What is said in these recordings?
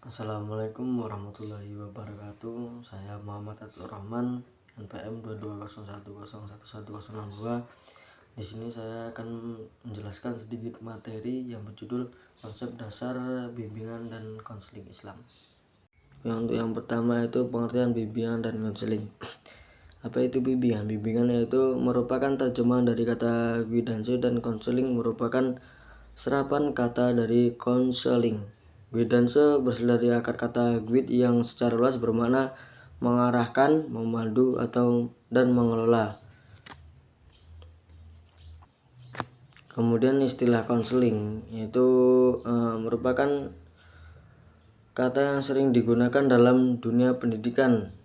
Assalamualaikum warahmatullahi wabarakatuh. Saya Muhammad Atur Rahman, NPM 2201011102. Di sini saya akan menjelaskan sedikit materi yang berjudul konsep dasar bimbingan dan konseling Islam. Untuk yang pertama itu pengertian bimbingan dan konseling. Apa itu bimbingan? Bimbingan yaitu merupakan terjemahan dari kata guidance, dan konseling merupakan serapan kata dari konseling. Guidance berasal dari akar kata guide yang secara luas bermakna mengarahkan, memandu, dan mengelola. Kemudian istilah konseling yaitu merupakan kata yang sering digunakan dalam dunia pendidikan.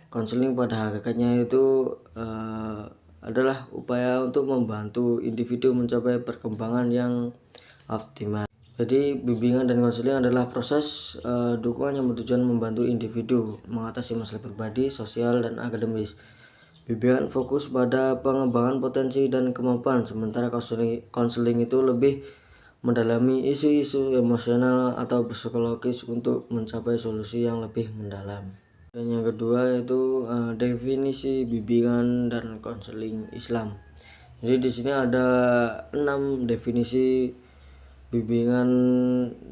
Konseling pada hakikatnya itu adalah upaya untuk membantu individu mencapai perkembangan yang optimal. Jadi bimbingan dan konseling adalah proses dukungan yang bertujuan membantu individu mengatasi masalah pribadi, sosial, dan akademis. Bimbingan fokus pada pengembangan potensi dan kemampuan, sementara konseling itu lebih mendalami isu-isu emosional atau psikologis untuk mencapai solusi yang lebih mendalam. Dan yang kedua yaitu definisi bimbingan dan konseling Islam. Jadi di sini ada 6 definisi bimbingan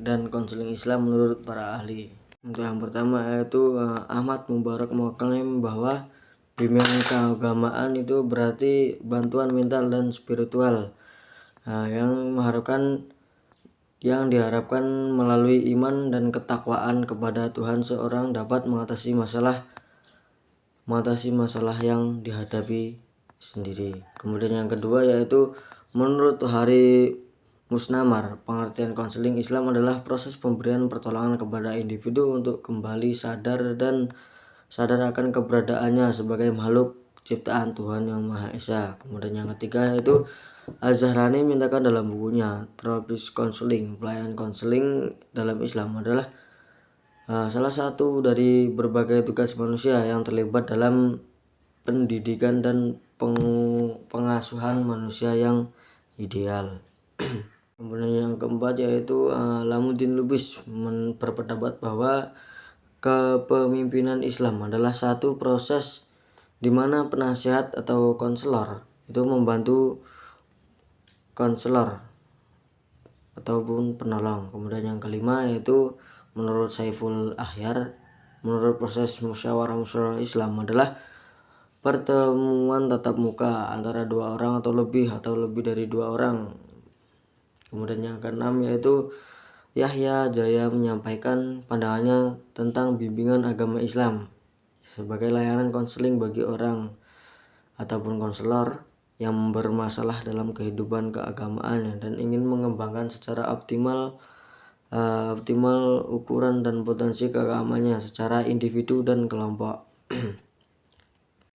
dan konseling Islam menurut para ahli. Untuk yang pertama yaitu Ahmad Mubarak mengklaim bahwa bimbingan keagamaan itu berarti bantuan mental dan spiritual yang diharapkan melalui iman dan ketakwaan kepada Tuhan seorang dapat mengatasi masalah yang dihadapi sendiri. Kemudian yang kedua yaitu menurut Hari Musnamar, pengertian konseling Islam adalah proses pemberian pertolongan kepada individu untuk kembali sadar akan keberadaannya sebagai makhluk ciptaan Tuhan Yang Maha Esa. Kemudian yang ketiga yaitu Az-Zahrani mintakan dalam bukunya Therapist Counseling, pelayanan konseling dalam Islam adalah salah satu dari berbagai tugas manusia yang terlibat dalam pendidikan dan pengasuhan manusia yang ideal. Kemudian yang keempat yaitu Lamuddin Lubis berpendapat bahwa kepemimpinan Islam adalah satu proses di mana penasihat atau konselor itu membantu konselor ataupun penolong. Kemudian yang kelima yaitu menurut Saiful Ahyar, menurut proses musyawarah Islam adalah pertemuan tatap muka antara dua orang atau lebih dari dua orang. Kemudian yang keenam yaitu Yahya Jaya menyampaikan pandangannya tentang bimbingan agama Islam sebagai layanan konseling bagi orang ataupun konselor yang bermasalah dalam kehidupan keagamaannya dan ingin mengembangkan secara optimal ukuran dan potensi keagamaannya secara individu dan kelompok.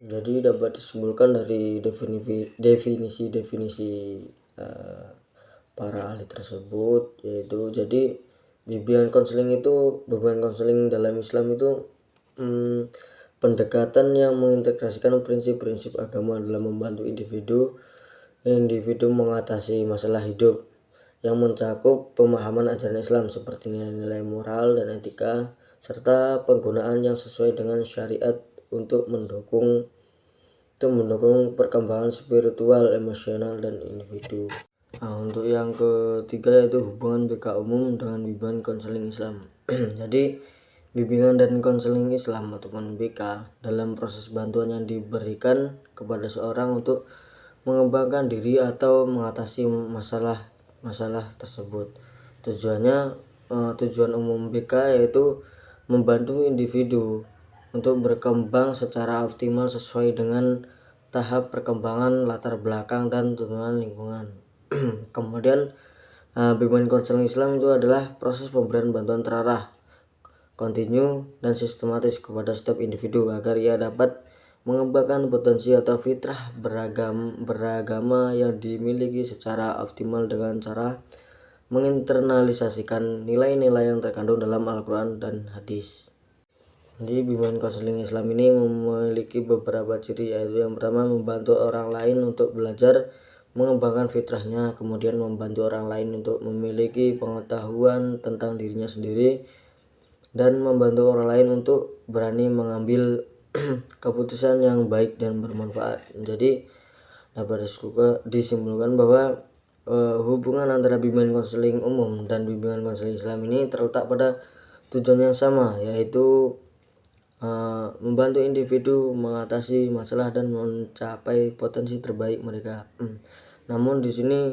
Jadi dapat disimpulkan dari definisi para ahli tersebut yaitu jadi bimbingan konseling dalam Islam itu pendekatan yang mengintegrasikan prinsip-prinsip agama dalam membantu individu mengatasi masalah hidup yang mencakup pemahaman ajaran Islam seperti nilai-nilai moral dan etika serta penggunaan yang sesuai dengan syariat untuk mendukung perkembangan spiritual, emosional, dan individu. Untuk yang ketiga yaitu hubungan BK umum dengan bimbingan konseling Islam. Jadi bimbingan dan konseling Islam ataupun BK dalam proses bantuan yang diberikan kepada seorang untuk mengembangkan diri atau mengatasi masalah tersebut. Tujuan umum BK yaitu membantu individu untuk berkembang secara optimal sesuai dengan tahap perkembangan, latar belakang, dan tuntunan lingkungan. Kemudian bimbingan konseling Islam itu adalah proses pemberian bantuan terarah, kontinu, dan sistematis kepada setiap individu agar ia dapat mengembangkan potensi atau fitrah beragama yang dimiliki secara optimal dengan cara menginternalisasikan nilai-nilai yang terkandung dalam Al-Quran dan hadis. Jadi bimbingan konseling Islam ini memiliki beberapa ciri, yaitu yang pertama membantu orang lain untuk belajar mengembangkan fitrahnya, kemudian membantu orang lain untuk memiliki pengetahuan tentang dirinya sendiri, dan membantu orang lain untuk berani mengambil keputusan yang baik dan bermanfaat. Jadi dapat disimpulkan bahwa hubungan antara bimbingan konseling umum dan bimbingan konseling Islam ini terletak pada tujuan yang sama, yaitu membantu individu mengatasi masalah dan mencapai potensi terbaik mereka. Namun di sini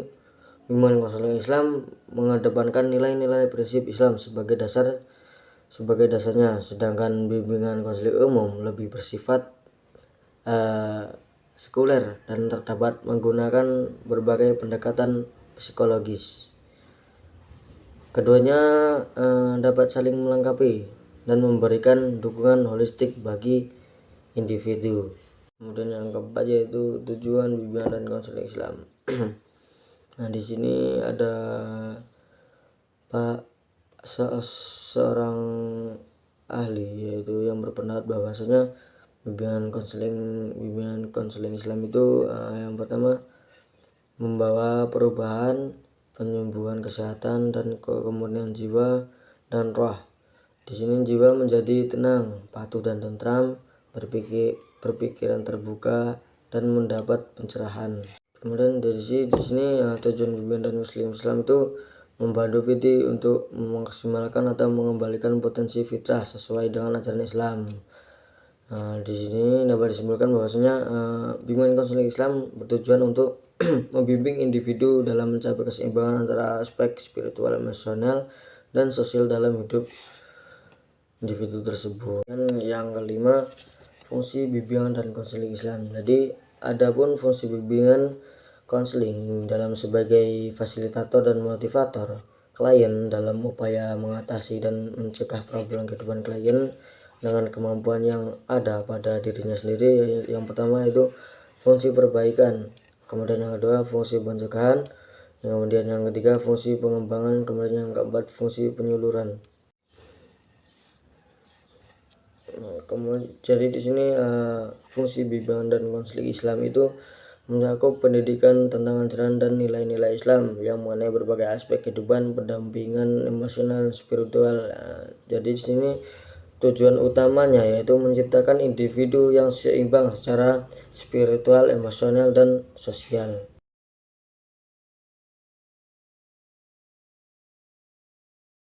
bimbingan konseling Islam mengedepankan nilai-nilai prinsip Islam sebagai dasarnya, sedangkan bimbingan konseling umum lebih bersifat sekuler dan terdapat menggunakan berbagai pendekatan psikologis. Keduanya dapat saling melengkapi dan memberikan dukungan holistik bagi individu. Kemudian yang keempat yaitu tujuan bimbingan dan konseling Islam. Nah, di sini ada seorang ahli yaitu yang berpendapat bahwasanya bimbingan konseling Islam itu yang pertama membawa perubahan, penyembuhan kesehatan dan kemudian jiwa dan roh. Di sini jiwa menjadi tenang, patuh dan tentram, berpikiran terbuka dan mendapat pencerahan. Kemudian dari sini tujuan bimbingan dan konseling Islam itu membantu VT untuk memaksimalkan atau mengembalikan potensi fitrah sesuai dengan ajaran Islam. Di sini dapat disimpulkan bahwasanya bimbingan konseling Islam bertujuan untuk membimbing individu dalam mencapai keseimbangan antara aspek spiritual, emosional, dan sosial dalam hidup individu tersebut. Dan yang kelima, fungsi bimbingan dan konseling Islam. Jadi adapun fungsi bimbingan konseling dalam sebagai fasilitator dan motivator klien dalam upaya mengatasi dan mencegah problem kehidupan klien dengan kemampuan yang ada pada dirinya sendiri. Yang pertama itu fungsi perbaikan, kemudian yang kedua fungsi pencegahan, kemudian yang ketiga fungsi pengembangan, kemudian yang keempat fungsi penyuluran. Jadi di sini fungsi bimbingan dan konseling Islam itu mencakup pendidikan tentang ajaran dan nilai-nilai Islam yang mengenai berbagai aspek kehidupan, pendampingan emosional, spiritual. Jadi di sini tujuan utamanya yaitu menciptakan individu yang seimbang secara spiritual, emosional, dan sosial.